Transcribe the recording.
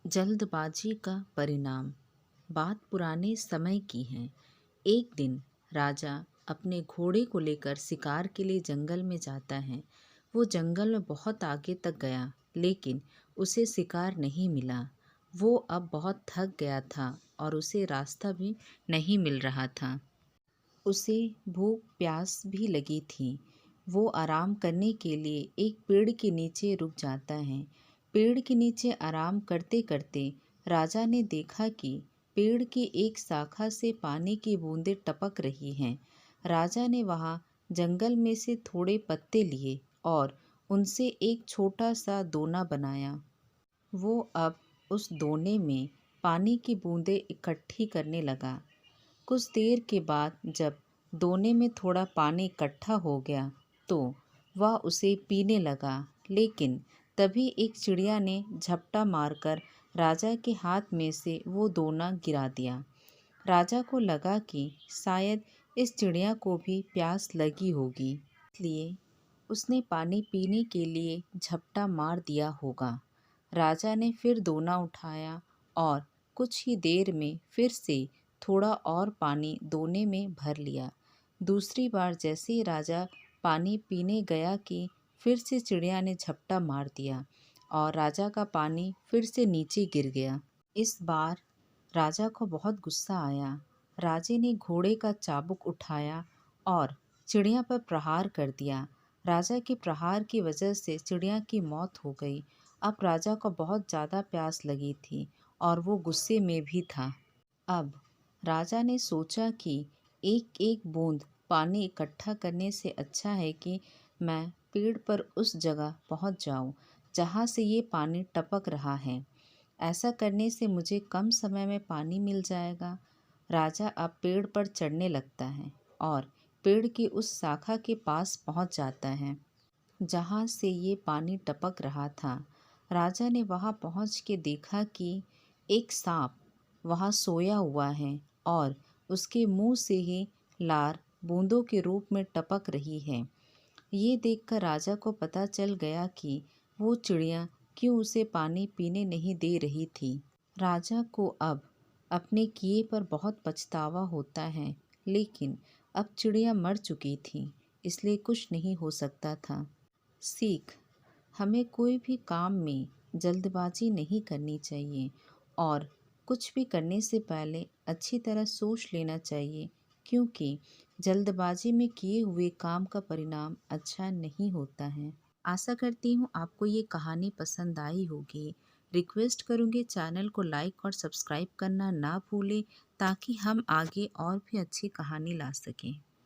जल्दबाजी का परिणाम। बात पुराने समय की है। एक दिन राजा अपने घोड़े को लेकर शिकार के लिए जंगल में जाता है। वो जंगल में बहुत आगे तक गया, लेकिन उसे शिकार नहीं मिला। वो अब बहुत थक गया था और उसे रास्ता भी नहीं मिल रहा था। उसे भूख प्यास भी लगी थी। वो आराम करने के लिए एक पेड़ के नीचे रुक जाता है। पेड़ के नीचे आराम करते करते राजा ने देखा कि पेड़ की एक शाखा से पानी की बूंदें टपक रही हैं। राजा ने वहाँ जंगल में से थोड़े पत्ते लिए और उनसे एक छोटा सा दोना बनाया। वो अब उस दोने में पानी की बूंदें इकट्ठी करने लगा। कुछ देर के बाद जब दोने में थोड़ा पानी इकट्ठा हो गया तो वह उसे पीने लगा, लेकिन तभी एक चिड़िया ने झपटा मारकर राजा के हाथ में से वो दोना गिरा दिया। राजा को लगा कि शायद इस चिड़िया को भी प्यास लगी होगी, इसलिए उसने पानी पीने के लिए झपटा मार दिया होगा। राजा ने फिर दोना उठाया और कुछ ही देर में फिर से थोड़ा और पानी दोने में भर लिया। दूसरी बार जैसे ही राजा पानी पीने गया कि फिर से चिड़िया ने झपटा मार दिया और राजा का पानी फिर से नीचे गिर गया। इस बार राजा को बहुत गुस्सा आया। राजे ने घोड़े का चाबुक उठाया और चिड़िया पर प्रहार कर दिया। राजा के प्रहार की वजह से चिड़िया की मौत हो गई। अब राजा को बहुत ज़्यादा प्यास लगी थी और वो गुस्से में भी था। अब राजा ने सोचा कि एक एक बूंद पानी इकट्ठा करने से अच्छा है कि मैं पेड़ पर उस जगह पहुंच जाऊं जहां से ये पानी टपक रहा है। ऐसा करने से मुझे कम समय में पानी मिल जाएगा। राजा अब पेड़ पर चढ़ने लगता है और पेड़ की उस शाखा के पास पहुंच जाता है जहां से ये पानी टपक रहा था। राजा ने वहां पहुंच के देखा कि एक सांप वहाँ सोया हुआ है और उसके मुंह से ही लार बूंदों के रूप में टपक रही है। ये देखकर राजा को पता चल गया कि वो चिड़िया क्यों उसे पानी पीने नहीं दे रही थी। राजा को अब अपने किए पर बहुत पछतावा होता है, लेकिन अब चिड़िया मर चुकी थी, इसलिए कुछ नहीं हो सकता था। सीख: हमें कोई भी काम में जल्दबाजी नहीं करनी चाहिए और कुछ भी करने से पहले अच्छी तरह सोच लेना चाहिए, क्योंकि जल्दबाजी में किए हुए काम का परिणाम अच्छा नहीं होता है। आशा करती हूँ आपको ये कहानी पसंद आई होगी। रिक्वेस्ट करूँगी चैनल को लाइक और सब्सक्राइब करना ना भूलें, ताकि हम आगे और भी अच्छी कहानी ला सकें।